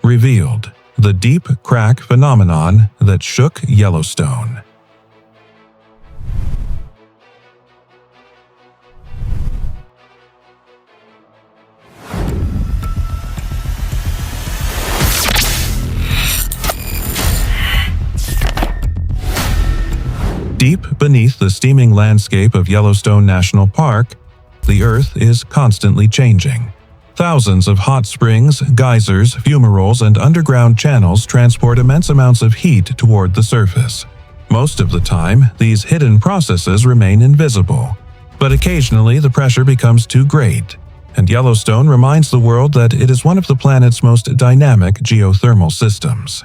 revealed the deep crack phenomenon that shook Yellowstone. Deep beneath the steaming landscape of Yellowstone National Park, the Earth is constantly changing. Thousands of hot springs, geysers, fumaroles, and underground channels transport immense amounts of heat toward the surface. Most of the time, these hidden processes remain invisible. But occasionally, the pressure becomes too great, and Yellowstone reminds the world that it is one of the planet's most dynamic geothermal systems.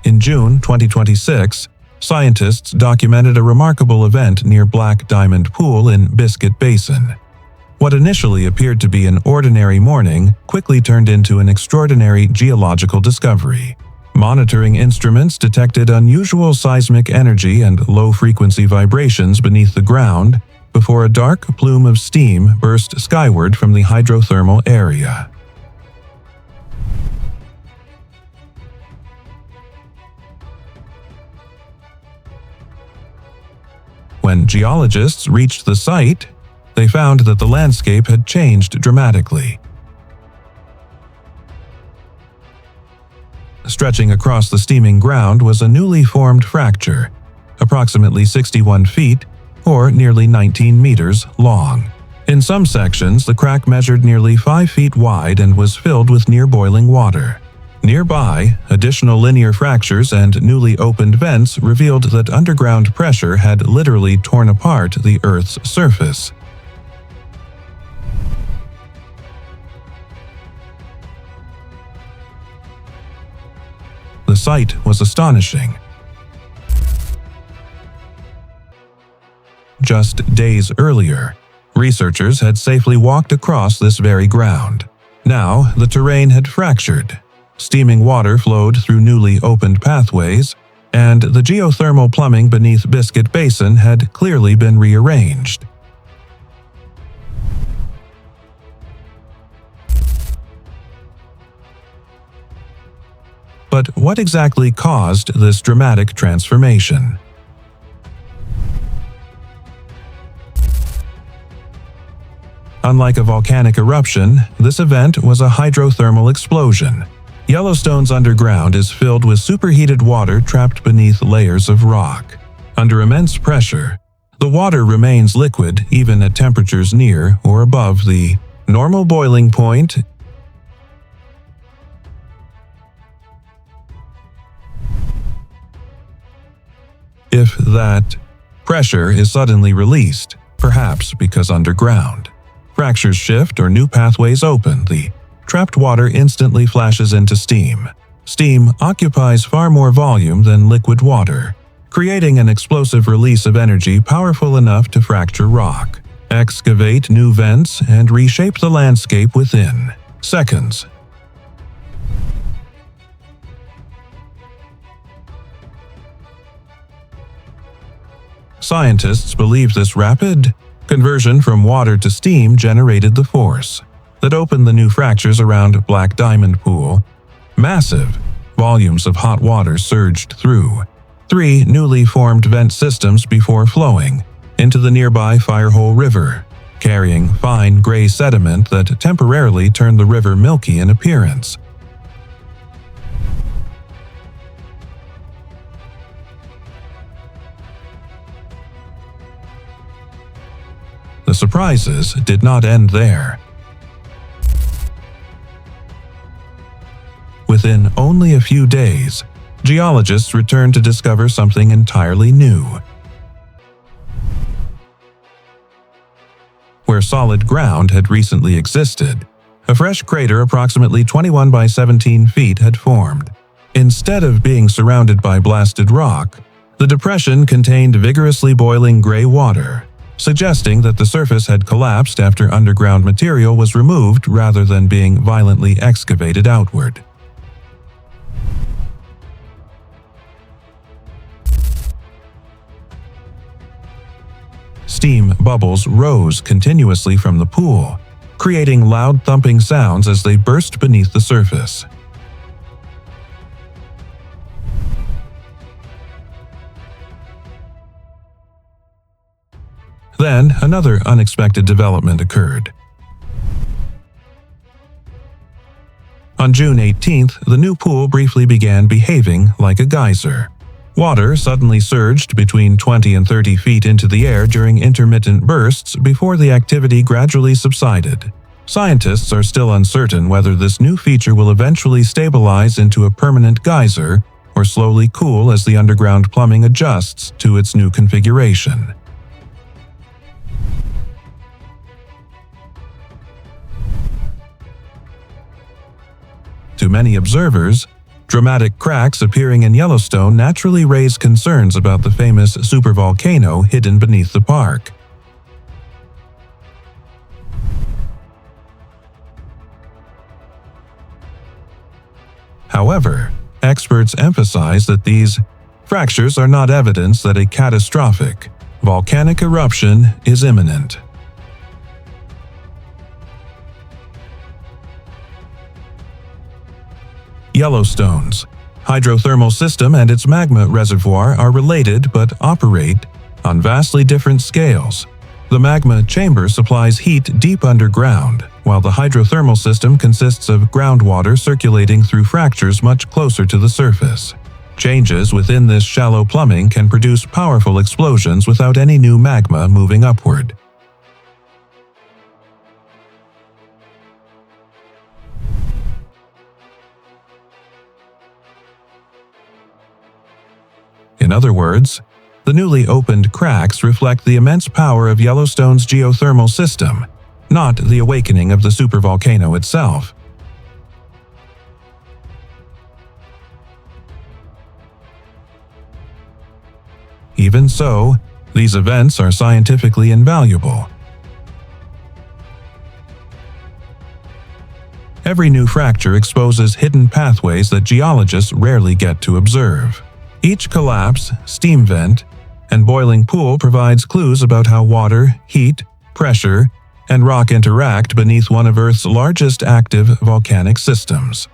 In June 2026, scientists documented a remarkable event near Black Diamond Pool in Biscuit Basin. What initially appeared to be an ordinary morning quickly turned into an extraordinary geological discovery. Monitoring instruments detected unusual seismic energy and low-frequency vibrations beneath the ground before a dark plume of steam burst skyward from the hydrothermal area. When geologists reached the site, they found that the landscape had changed dramatically. Stretching across the steaming ground was a newly formed fracture, approximately 61 feet, or nearly 19 meters, long. In some sections, the crack measured nearly 5 feet wide and was filled with near-boiling water. Nearby, additional linear fractures and newly opened vents revealed that underground pressure had literally torn apart the Earth's surface. The sight was astonishing. Just days earlier, researchers had safely walked across this very ground. Now, the terrain had fractured. Steaming water flowed through newly opened pathways, and the geothermal plumbing beneath Biscuit Basin had clearly been rearranged. But what exactly caused this dramatic transformation? Unlike a volcanic eruption, this event was a hydrothermal explosion. Yellowstone's underground is filled with superheated water trapped beneath layers of rock. Under immense pressure, the water remains liquid even at temperatures near or above the normal boiling point. If that pressure is suddenly released, perhaps because underground, fractures shift or new pathways open, the trapped water instantly flashes into steam. Steam occupies far more volume than liquid water, creating an explosive release of energy powerful enough to fracture rock, excavate new vents, and reshape the landscape within seconds. Scientists believe this rapid conversion from water to steam generated the force that opened the new fractures around Black Diamond Pool. Massive volumes of hot water surged through 3 newly formed vent systems before flowing into the nearby Firehole River, carrying fine gray sediment that temporarily turned the river milky in appearance. The surprises did not end there. Within only a few days, geologists returned to discover something entirely new. Where solid ground had recently existed, a fresh crater approximately 21 by 17 feet had formed. Instead of being surrounded by blasted rock, the depression contained vigorously boiling gray water, suggesting that the surface had collapsed after underground material was removed rather than being violently excavated outward. Steam bubbles rose continuously from the pool, creating loud thumping sounds as they burst beneath the surface. Then, another unexpected development occurred. On June 18th, the new pool briefly began behaving like a geyser. Water suddenly surged between 20 and 30 feet into the air during intermittent bursts before the activity gradually subsided. Scientists are still uncertain whether this new feature will eventually stabilize into a permanent geyser or slowly cool as the underground plumbing adjusts to its new configuration. To many observers, dramatic cracks appearing in Yellowstone naturally raise concerns about the famous supervolcano hidden beneath the park. However, experts emphasize that these fractures are not evidence that a catastrophic volcanic eruption is imminent. Yellowstone's hydrothermal system and its magma reservoir are related but operate on vastly different scales. The magma chamber supplies heat deep underground, while the hydrothermal system consists of groundwater circulating through fractures much closer to the surface. Changes within this shallow plumbing can produce powerful explosions without any new magma moving upward. In other words, the newly opened cracks reflect the immense power of Yellowstone's geothermal system, not the awakening of the supervolcano itself. Even so, these events are scientifically invaluable. Every new fracture exposes hidden pathways that geologists rarely get to observe. Each collapse, steam vent, and boiling pool provides clues about how water, heat, pressure, and rock interact beneath one of Earth's largest active volcanic systems.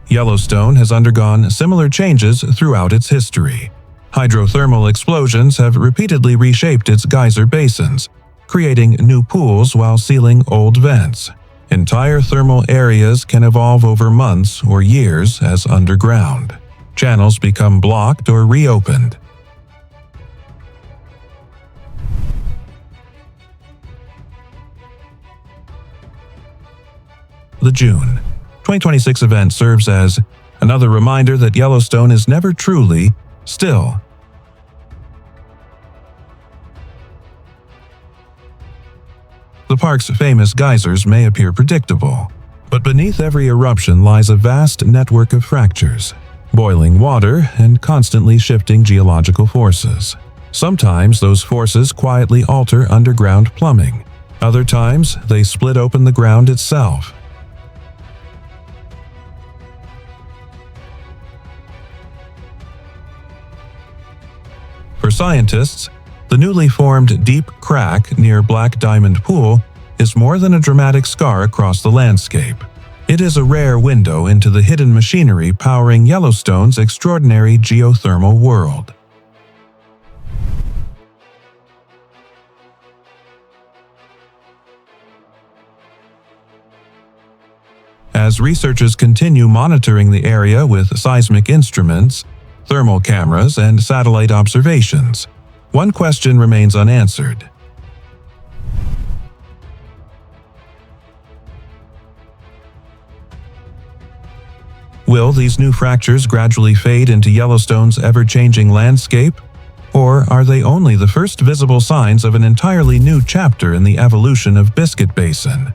Yellowstone has undergone similar changes throughout its history. Hydrothermal explosions have repeatedly reshaped its geyser basins, creating new pools while sealing old vents. Entire thermal areas can evolve over months or years as underground. Channels become blocked or reopened. The June 2026 event serves as another reminder that Yellowstone is never truly still. The park's famous geysers may appear predictable, but beneath every eruption lies a vast network of fractures, boiling water, and constantly shifting geological forces. Sometimes those forces quietly alter underground plumbing. Other times, they split open the ground itself. For scientists, the newly formed deep crack near Black Diamond Pool is more than a dramatic scar across the landscape. It is a rare window into the hidden machinery powering Yellowstone's extraordinary geothermal world. As researchers continue monitoring the area with seismic instruments, thermal cameras, and satellite observations, one question remains unanswered. Will these new fractures gradually fade into Yellowstone's ever-changing landscape? Or are they only the first visible signs of an entirely new chapter in the evolution of Biscuit Basin?